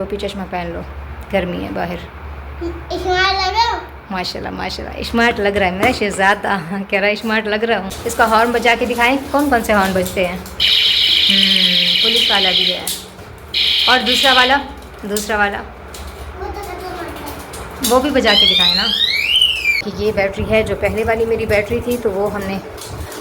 टोपी चश्मा पहन लो, गर्मी है बाहर। स्मार्ट लग रहा हूँ। माशाल्लाह माशाल्लाह स्मार्ट लग रहा है मेरा शहजादा। कह रहा है स्मार्ट लग रहा हूँ। इसका हॉर्न बजा के दिखाएं, कौन कौन से हॉर्न बजते हैं। पुलिस वाला भी है और दूसरा वाला वो भी बजा के दिखाएं ना। कि ये बैटरी है, जो पहले वाली मेरी बैटरी थी तो वो हमने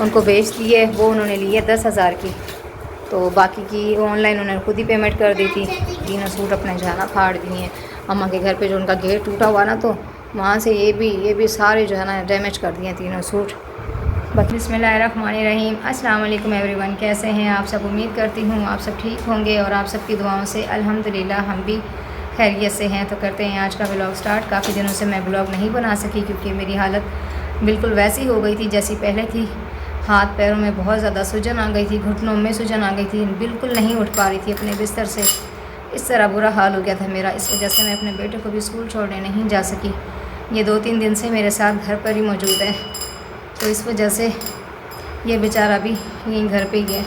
उनको बेच दी है। वो उन्होंने ली है 10,000 की, तो बाकी की ऑनलाइन उन्होंने खुद ही पेमेंट कर दी थी। तीनों सूट अपने जो है ना फाड़ दिए हैं। अम्मा के घर पे जो उनका गेट टूटा हुआ ना, तो वहाँ से ये भी सारे जो है ना डैमेज कर दिए तीनों सूट। बाकी बिस्मिल्लाहिर्रहमानिर्रहीम। अस्सलाम वालेकुम एवरीवन, कैसे हैं आप सब। उम्मीद करती हूँ आप सब ठीक होंगे और आप सबकी दुआओं से अल्हम्दुलिल्लाह हम भी खैरियत से हैं। तो करते हैं आज का व्लॉग स्टार्ट। काफ़ी दिनों से मैं व्लॉग नहीं बना सकी क्योंकि मेरी हालत बिल्कुल वैसी हो गई थी जैसी पहले थी। हाथ पैरों में बहुत ज़्यादा सूजन आ गई थी, घुटनों में सूजन आ गई थी, बिल्कुल नहीं उठ पा रही थी अपने बिस्तर से। इस तरह बुरा हाल हो गया था मेरा। इस वजह से मैं अपने बेटे को भी स्कूल छोड़ने नहीं जा सकी। ये 2-3 दिन से मेरे साथ घर पर ही मौजूद है, तो इस वजह से ये बेचारा भी यहीं घर पे ही है।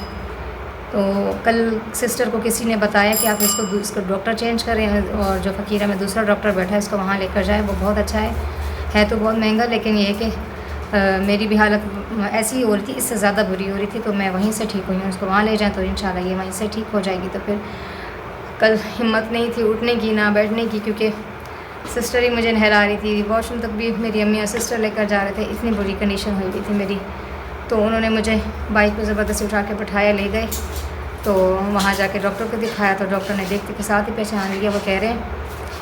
तो कल सिस्टर को किसी ने बताया कि आप इसको डॉक्टर चेंज करें, और जो फ़कीरा में दूसरा डॉक्टर बैठा है इसको वहाँ लेकर जाए। वो बहुत अच्छा है तो बहुत महंगा, लेकिन ये है कि मेरी भी हालत ऐसी ही हो रही थी, इससे ज़्यादा बुरी हो रही थी। तो मैं वहीं से ठीक हुई हूँ, उसको वहाँ ले जाएँ तो इंशाल्लाह ये वहीं से ठीक हो जाएगी। तो फिर कल हिम्मत नहीं थी उठने की ना बैठने की, क्योंकि सिस्टर ही मुझे नहला रही थी। वॉशरूम तक भी मेरी अम्मी और सिस्टर लेकर जा रहे थे, इतनी बुरी कंडीशन हुई हुई थी मेरी। तो उन्होंने मुझे बाइक पर ज़बरदस्ती उठा के बैठाया, ले गए। तो वहाँ जाके डॉक्टर को दिखाया तो डॉक्टर ने देखते के साथ ही पहचान लिया। वो कह रहे हैं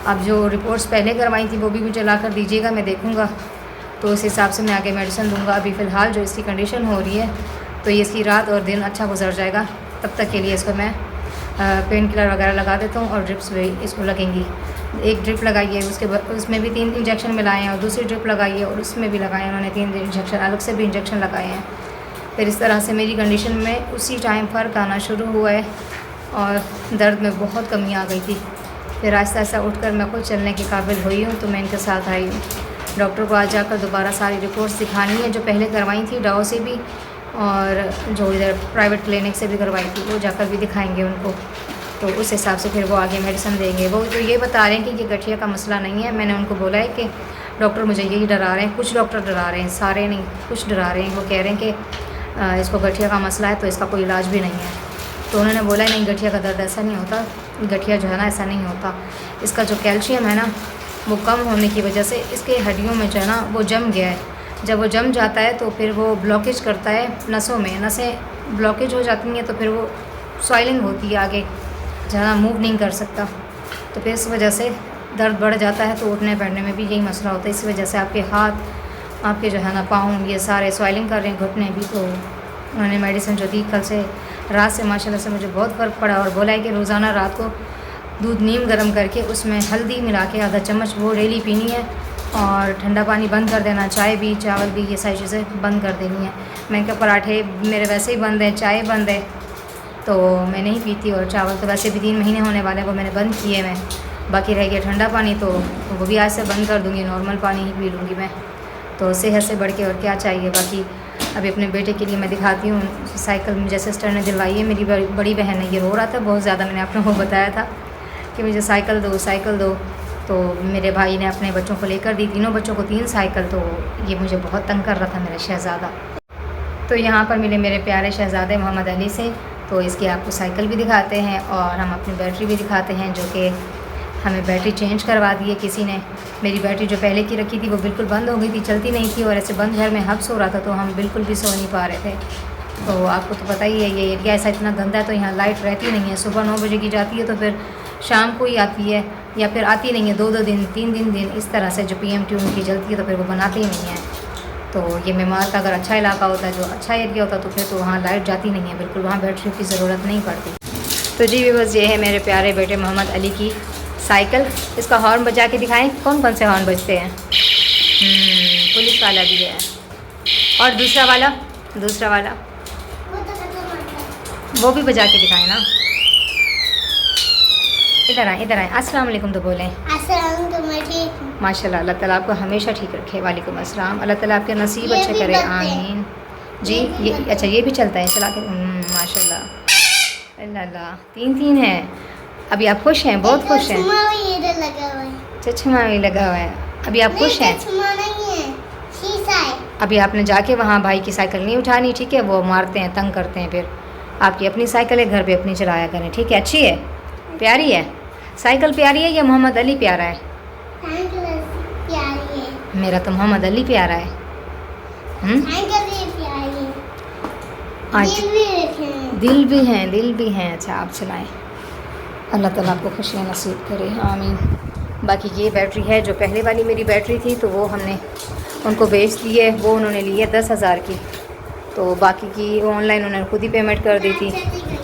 अब जो रिपोर्ट्स पहले करवाई थी वो भी मुझे ला कर दीजिएगा, मैं देखूँगा तो उस हिसाब से मैं आगे मेडिसिन दूँगा। अभी फ़िलहाल जो इसकी कंडीशन हो रही है तो ये इसकी रात और दिन अच्छा गुजर जाएगा। तब तक के लिए इसको मैं पेन किलर वगैरह लगा देता हूँ और ड्रिप्स भी इसको लगेंगी। एक ड्रिप लगाई है, उसमें भी 3 इंजेक्शन मिलाए हैं, और दूसरी ड्रिप लगाई है और उसमें भी लगाए हैं उन्होंने 3 इंजेक्शन, अलग से भी इंजेक्शन लगाए हैं। फिर इस तरह से मेरी कंडीशन में उसी टाइम फ़र्क आना शुरू हुआ है और दर्द में बहुत कमी आ गई थी। फिर आहिस्ता आहिस्ता उठकर मैं खुद चलने के काबिल हुई हूँ, तो मैं इनके साथ आई हूँ। डॉक्टर को आज जाकर दोबारा सारी रिपोर्ट्स दिखानी है, जो पहले करवाई थी डाओ से भी और जो इधर प्राइवेट क्लिनिक से भी करवाई थी, वो जाकर भी दिखाएंगे उनको। तो उस हिसाब से फिर वो आगे मेडिसिन देंगे। वो तो ये बता रहे हैं कि ये गठिया का मसला नहीं है। मैंने उनको बोला है कि डॉक्टर मुझे यही डरा रहे हैं, कुछ डॉक्टर डरा रहे हैं, सारे नहीं, कुछ डरा रहे हैं। वो कह रहे हैं कि इसको गठिया का मसला है तो इसका कोई इलाज भी नहीं है। तो उन्होंने बोला नहीं, गठिया का दर्द ऐसा नहीं होता, गठिया जो है ना ऐसा नहीं होता। इसका जो कैल्शियम है ना वो कम होने की वजह से इसके हड्डियों में जो है ना वो जम गया है। जब वो जम जाता है तो फिर वो ब्लॉकेज करता है नसों में, नसें ब्लॉकेज हो जाती हैं तो फिर वो स्वेलिंग होती है, आगे जो है ना मूव नहीं कर सकता। तो फिर इस वजह से दर्द बढ़ जाता है, तो उठने बैठने में भी यही मसला होता है। इस वजह से आपके हाथ, आपके जो है ना पाँव, ये सारे स्वेलिंग कर रहे हैं, घुटने भी। तो उन्होंने मेडिसिन जो दी कल से रात से माशाल्लाह से मुझे बहुत फ़र्क पड़ा, और बोला है कि रोज़ाना रात को दूध नीम गर्म करके उसमें हल्दी मिला के आधा चम्मच वो डेली पीनी है, और ठंडा पानी बंद कर देना, चाय भी चावल भी ये सारी चीज़ें बंद कर देनी है। मैं क्या, पराठे मेरे वैसे ही बंद है, चाय बंद है तो मैं नहीं पीती, और चावल तो वैसे भी 3 महीने होने वाले हैं वो मैंने बंद किए मैं। बाकी रह गया ठंडा पानी, तो वो भी आज से बंद कर दूँगी, नॉर्मल पानी ही पी लूँगी मैं। तो सेहत से बढ़ के और क्या चाहिए। बाकी अभी अपने बेटे के लिए मैं दिखाती हूँ, साइकिल मुझे सिस्टर ने दिलवाई है, मेरी बड़ी बहन है। ये रो रहा था बहुत ज़्यादा, मैंने आप लोगों को बताया था कि मुझे साइकिल दो साइकिल दो। तो मेरे भाई ने अपने बच्चों को लेकर दी, तीनों बच्चों को 3 साइकिल। तो ये मुझे बहुत तंग कर रहा था मेरा शहज़ादा। तो यहाँ पर मिले मेरे प्यारे शहज़ादे मोहम्मद अली से, तो इसकी आपको साइकिल भी दिखाते हैं और हम अपनी बैटरी भी दिखाते हैं, जो कि हमें बैटरी चेंज करवा दी है किसी ने। मेरी बैटरी जो पहले की रखी थी वो बिल्कुल बंद हो गई थी, चलती नहीं थी, और ऐसे बंद घर में हब्स हो रहा था तो हम बिल्कुल भी सो नहीं पा रहे थे। तो आपको तो पता ही है ये एरिया ऐसा इतना गंदा है, तो यहाँ लाइट रहती नहीं है। सुबह 9 बजे की जाती है तो फिर शाम को ही आती है, या फिर आती नहीं है 2-2 दिन 3 दिन इस तरह से जो PM ट्यून की जलती है, तो फिर वो बनाते ही नहीं है। तो ये मेमार का अगर अच्छा इलाका होता है, जो अच्छा एरिया होता, तो फिर तो वहाँ लाइट जाती नहीं है बिल्कुल, वहाँ बैटरी की ज़रूरत नहीं पड़ती। तो जी बस ये है मेरे प्यारे बेटे मोहम्मद अली की साइकिल। इसका हॉर्न बजा के दिखाएं, कौन कौन से हॉर्न बजते हैं। पुलिस वाला भी है और दूसरा वाला वो भी बजा के दिखाएं ना। इधर आए अस्सलाम वालेकुम तो बोलें। माशाल्लाह, अल्लाह ताला आपको हमेशा ठीक रखे। वालेकुम अस्सलाम। अल्लाह ताला आपके नसीब अच्छे करे, आमीन जी। ये अच्छा, ये भी चलता है चला के, माशाल्लाह। अल्लाह 3 है। अभी आप खुश हैं, बहुत खुश हैं। चश्मा भी इधर लगा हुआ है। चश्मा भी लगा हुआ है। अभी आप खुश हैं। चश्मा नहीं है, शीशा है। अभी आपने जाके वहाँ भाई की साइकिल नहीं उठानी, ठीक है, वो मारते हैं, तंग करते हैं। फिर आपकी अपनी साइकिल है, घर पे अपनी चलाया करें, ठीक है। अच्छी है, प्यारी है साइकिल। प्यारी है या मोहम्मद अली प्यारा है? साइकिल प्यारी है। मेरा तो मोहम्मद अली प्यारा है। साइकिल भी प्यारी है। आज दिल भी रखे हैं। दिल भी हैं, दिल भी हैं। अच्छा आप चलाएं, अल्लाह ताला आपको खुशियाँ नसीब करे, आमीन। बाकी ये बैटरी है जो पहले वाली मेरी बैटरी थी, तो वो हमने उनको बेच दी है। वो उन्होंने ली है 10,000 की, तो बाकी की ऑनलाइन उन्होंने खुद ही पेमेंट कर दी थी।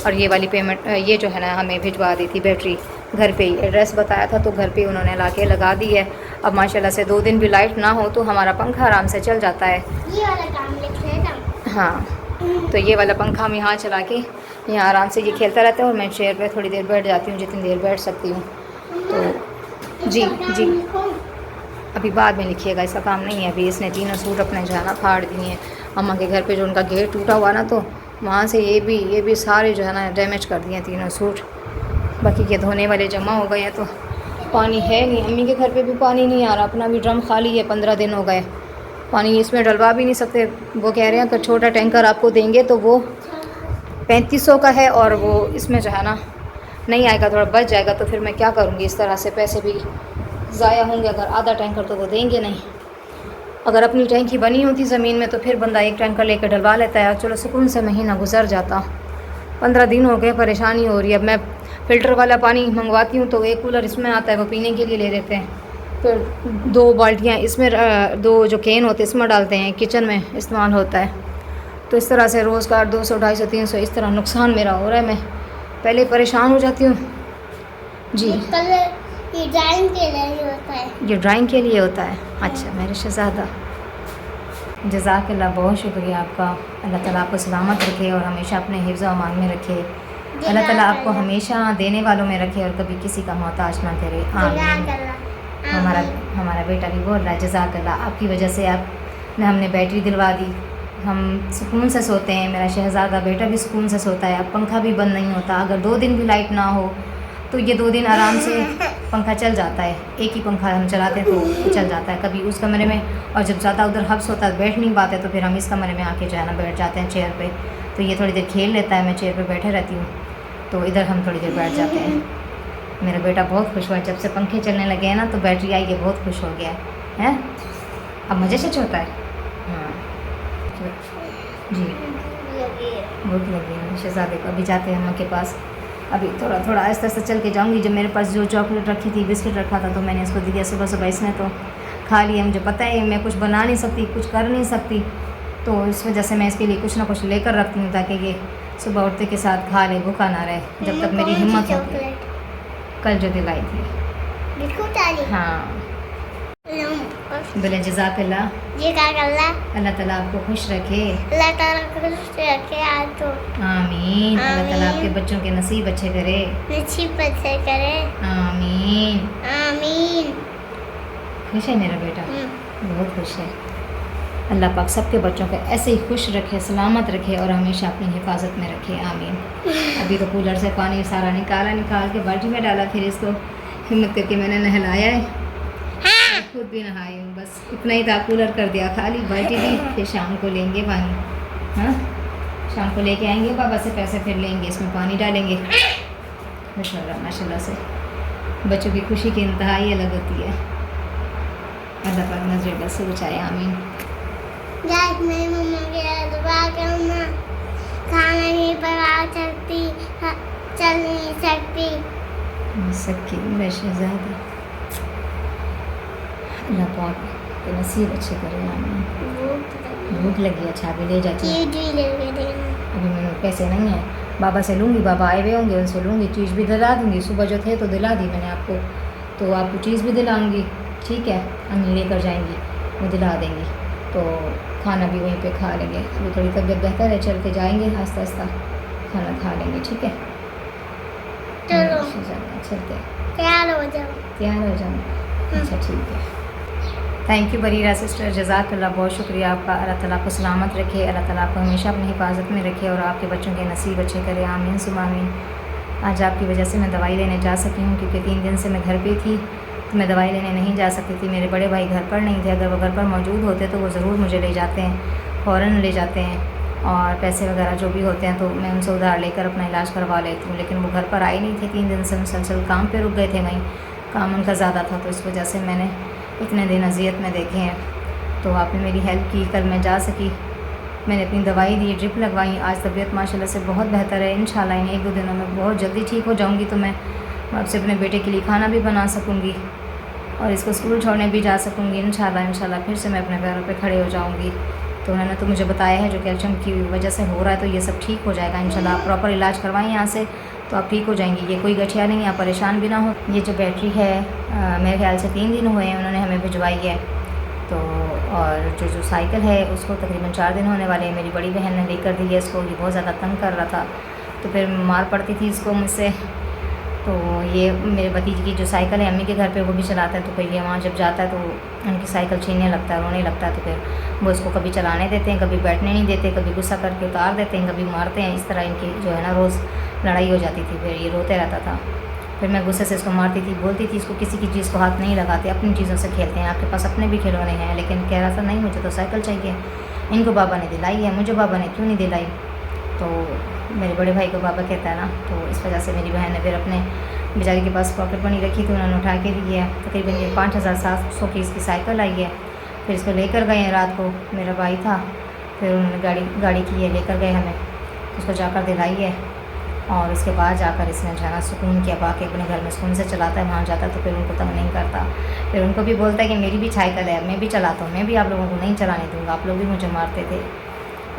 और ये वाली पेमेंट ये जो है ना हमें भिजवा दी थी बैटरी घर पे ही। एड्रेस बताया था तो घर पे उन्होंने ला के लगा दी है। अब माशाल्लाह से 2 दिन भी लाइट ना हो तो हमारा पंखा आराम से चल जाता है। ये वाला काम लिख लेना। हाँ, तो ये वाला पंखा हम यहाँ चला के यहाँ आराम से ये खेलता रहता है और मैं चेयर पे थोड़ी देर बैठ जाती हूँ, जितनी देर बैठ सकती हूँ। तो जी जी, अभी बाद में लिखिएगा, इसका काम नहीं है अभी। इसने 3 सूट अपने जो है ना फाड़ दिए हैं। अम्मा के घर पे जो उनका गेट टूटा हुआ ना, तो वहाँ से ये भी सारे जो है ना डैमेज कर दिए 3 सूट। बाकी के धोने वाले जमा हो गए हैं, तो पानी है नहीं। अम्मी के घर पे भी पानी नहीं आ रहा, अपना भी ड्रम खाली है, 15 दिन हो गए। पानी इसमें डलवा भी नहीं सकते। वो कह रहे हैं कि छोटा टैंकर आपको देंगे तो वो 3500 का है, और वो इसमें जो है ना नहीं आएगा, थोड़ा बच जाएगा। तो फिर मैं क्या करूँगी, इस तरह से पैसे भी ज़ाया होंगे। अगर आधा टैंकर तो वो देंगे नहीं। अगर अपनी टैंकी बनी होती ज़मीन में तो फिर बंदा 1 टैंकर लेकर डलवा लेता है, चलो सुकून से महीना गुजर जाता। 15 दिन हो गए, परेशानी हो रही है। अब मैं फ़िल्टर वाला पानी मंगवाती हूँ तो 1 कूलर इसमें आता है, वो पीने के लिए ले लेते हैं। फिर 2 बाल्टियाँ इसमें 2 जो कैन होते हैं इसमें डालते हैं, किचन में इस्तेमाल होता है। तो इस तरह से रोज़ का 200, 250, 300 इस तरह नुकसान मेरा हो रहा है। मैं पहले परेशान हो जाती हूँ जी। ये ड्राइंग के लिए होता है। ये ड्राइंग के लिए होता है। अच्छा मेरे शहज़ादा, जज़ाकल्लाह, बहुत शुक्रिया आपका। अल्लाह ताला आपको सलामत रखे और हमेशा अपने हिफ्ज़ व अमान में रखे। अल्लाह ताला आपको हमेशा देने वालों में रखे और कभी किसी का मोहताज ना करे, आमीन। हमारा बेटा भी बोल रहा है जज़ाकल्लाह, आपकी वजह से हमने बैटरी दिलवा दी। हम सुकून से सोते हैं, मेरा शहज़ादा बेटा भी सुकून से सोता है। अब पंखा भी बंद नहीं होता। अगर 2 दिन भी लाइट ना हो तो ये 2 दिन आराम से पंखा चल जाता है। एक ही पंखा हम चलाते हैं तो चल जाता है। कभी उस कमरे में, और जब ज़्यादा उधर हब्स होता है बैठ नहीं पाते, तो फिर हम इस कमरे में आके जो है ना बैठ जाते हैं चेयर पे। तो ये थोड़ी देर खेल लेता है, मैं चेयर पे बैठे रहती हूँ, तो इधर हम थोड़ी देर बैठ जाते हैं। मेरा बेटा बहुत खुश हुआ है, जब से पंखे चलने लगे हैं ना तो बैटरी आई है, बहुत खुश हो गया है। अब मज़े से चलता है। हाँ जी, भूख लगी है शहज़ादे को। अभी जाते हैं अम्मा के पास। अभी थोड़ा थोड़ा आहिस्ता आहिस्ता चल के जाऊँगी। जब मेरे पास जो चॉकलेट रखी थी, बिस्किट रखा था, तो मैंने इसको दिया सुबह सुबह। इसने तो खा लिया। मुझे पता है मैं कुछ बना नहीं सकती, कुछ कर नहीं सकती, तो इस वजह से मैं इसके लिए कुछ ना कुछ लेकर रखती हूँ ताकि ये सुबह उठते के साथ खा ले, भूखा ना रहे जब तक मेरी हिम्मत होती। कल जो दिलाई थी। हाँ बोले जज़ाकल्लाह। अल्लाह ताला आपको खुश रखे। आमीन। अल्लाह ताला आपके बच्चों के नसीब अच्छे करे। आमीन आमीन। खुश है मेरा बेटा, बहुत खुश है। अल्लाह पाक सबके बच्चों को ऐसे ही खुश रखे, सलामत रखे और हमेशा अपनी हिफाजत में रखे, आमीन। अभी तो कूलर से पानी सारा निकाल के बाल्टी में डाला, फिर इसको हिम्मत करके मैंने नहलाया है। खुद भी नहाई हूँ, बस इतना ही था। कूलर कर दिया खाली, बाल्टी दी। फिर शाम को लेंगे पानी। हाँ, शाम को लेके आएंगे, बाबा से पैसे फिर लेंगे, इसमें पानी डालेंगे। माशाल्लाह माशाल्लाह से बच्चों की खुशी की इंतहा ही अलग होती है। अल्लाह पाक नजर से बचाए, आमीन। मैं मम्मा के दुआ करूँगा। खाना नहीं बना सकती, चल नहीं सकती। मेरे शहज़ादा, अल्लाह पाक के नसीब अच्छे करे, आमीन। भूख लगी, अच्छा अभी ले जाती हूँ। अभी मेरे पैसे नहीं हैं, बाबा से लूँगी। बाबा आए हुए होंगे, उनसे लूँगी। चीज़ भी दिला दूँगी। सुबह जो थे तो दिला दी मैंने आपको, तो आपको चीज़ भी दिलाऊँगी, ठीक है। अम्मी लेकर जाएंगी, वो दिला देंगी, तो खाना भी वहीं पे खा लेंगे। अभी थोड़ी तबीयत बेहतर है, चल के जाएँगे, आस्ता आस्ता खाना खा लेंगे, ठीक है। चलते हैं, तैयार हो जाओ। अच्छा ठीक है। थैंक यू बरीरा सिस्टर, जज़ाकल्लाह, बहुत शुक्रिया आपका। अल्लाह ताला आपको सलामत रखे, अल्लाह ताला आपको हमेशा अपनी हिफाजत में रखे और आपके बच्चों के नसीब अच्छे करे, आमीन सुमा आमीन। आज आपकी वजह से मैं दवाई लेने जा सकी हूँ, क्योंकि 3 दिन से मैं घर पे थी तो मैं दवाई लेने नहीं जा सकती थी। मेरे बड़े भाई घर पर नहीं थे, अगर वो घर पर मौजूद होते तो वो ज़रूर मुझे ले जाते हैं, फ़ौरन ले जाते हैं, और पैसे वगैरह जो भी होते हैं तो मैं उनसे उधार लेकर अपना इलाज करवा लेती हूँ। लेकिन वो घर पर आए नहीं थे, 3 दिन से मुसलसल काम पे रुक गए थे, वहीं काम उनका ज़्यादा था, तो इस वजह से मैंने इतने दिन अजियत में देखे हैं। तो आपने मेरी हेल्प की, कल मैं जा सकी, मैंने अपनी दवाई दी, ड्रिप लगवाई। आज तबीयत माशाल्लाह से बहुत बेहतर है। इंशाल्लाह इन 1-2 दिनों में बहुत जल्दी ठीक हो जाऊँगी, तो मैं आपसे अपने बेटे के लिए खाना भी बना सकूँगी और इसको स्कूल छोड़ने भी जा सकूँगी। इंशाल्लाह फिर से मैं अपने पैरों पे खड़े हो जाऊँगी। तो उन्होंने तो मुझे बताया है जो कैल्शियम की वजह से हो रहा है, तो ये सब ठीक हो जाएगा इंशाल्लाह। आप प्रॉपर इलाज करवाएं यहाँ से तो आप ठीक हो जाएंगी। ये कोई गठिया नहीं, आप परेशान भी ना हो। ये जो बैटरी है मेरे ख्याल से 3 दिन हुए हैं उन्होंने हमें भिजवाई है। तो और जो साइकिल है उसको तकरीबन 4 दिन होने वाले हैं। मेरी बड़ी बहन ने लेकर दी है इसको, ये बहुत ज़्यादा तंग कर रहा था, तो फिर मार पड़ती थी इसको मुझसे। तो ये मेरे भतीजी की जो साइकिल है अम्मी के घर पे वो भी चलाता है, तो फिर ये वहाँ जब जाता है तो उनकी साइकिल छीनने लगता है, रोने लगता है। तो फिर वो इसको कभी चलाने देते हैं, कभी बैठने नहीं देते, कभी गुस्सा करके उतार देते हैं, कभी मारते हैं। इस तरह इनकी जो है ना रोज़ लड़ाई हो जाती थी। फिर ये रोते रहता था, फिर मैं गुस्से से इसको मारती थी, बोलती थी इसको किसी की चीज़ को हाथ नहीं लगाते, अपनी चीज़ों से खेलते हैं, आपके पास अपने भी खिलौने हैं। लेकिन कह रहा था नहीं मुझे तो साइकिल चाहिए, इनको बाबा ने दिलाई है, मुझे बाबा ने क्यों नहीं दिलाई। तो मेरे बड़े भाई को बाबा कहता है ना, तो इस वजह से मेरी बहन ने फिर अपने बेचारी के पास पॉकेट मनी रखी थी, उन्होंने उठा के दी है। तकरीबन ये 5700 की इसकी साइकिल आई है। फिर इसको लेकर गए हैं रात को, मेरा भाई था, फिर उन्होंने गाड़ी की है, लेकर गए हमें, उसको जाकर दिलाई है। और उसके बाद जाकर इसने जो है ना सुकून किया, बाकी अपने घर में सुकून से चलाता है, वहाँ जाता है तो फिर उनको तंग नहीं करता। फिर उनको भी बोलता है कि मेरी भी साइकिल है, मैं भी चलाता हूँ, मैं भी आप लोगों को नहीं चलाने दूँगा, आप लोग भी मुझे मारते थे।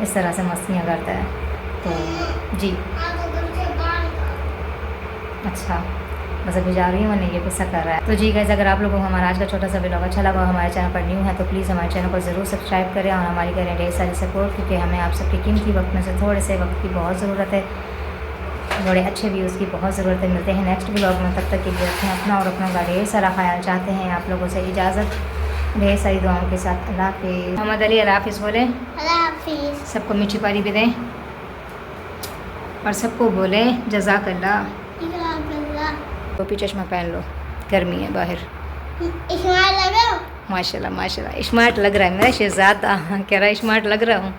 इस तरह से मस्तियाँ करता है। तो जी अच्छा, बस अभी जा रही हूँ, मैंने ये गुस्सा कर रहा है। तो जी गाइस, अगर आप लोगों को हमारा आज का छोटा सा व्लॉग अच्छा लगा, हमारे चैनल पर न्यू है तो प्लीज़ हमारे चैनल को ज़रूर सब्सक्राइब करें और हमारी करें ढेर सारी सपोर्ट, क्योंकि हमें आप सबके कीमती वक्त में से थोड़े से वक्त की बहुत ज़रूरत है, बड़े अच्छे व्यूज़ की बहुत ज़रूरत है। मिलते हैं नेक्स्ट ब्लॉग में, तब तक के लिए रखें अपना और अपनों का ढेर सारा ख्याल। चाहते हैं आप लोगों से इजाज़त, ढेर सारी दुआओं के साथ। अल्लाह हाफिज़। मोहम्मद अली अल्लाह हाफिज़ बोले, अल्लाह हाफिज़। सबको मीठी पारी भी दें और सबको बोले जज़ाकल्लाह। टोपी चश्मा पहन लो, गर्मी है बाहर। इसमें लगा माशाल्लाह माशाल्लाह स्मार्ट लग रहा है मेरा शहज़ादा, कह रहा है स्मार्ट लग रहा हूँ।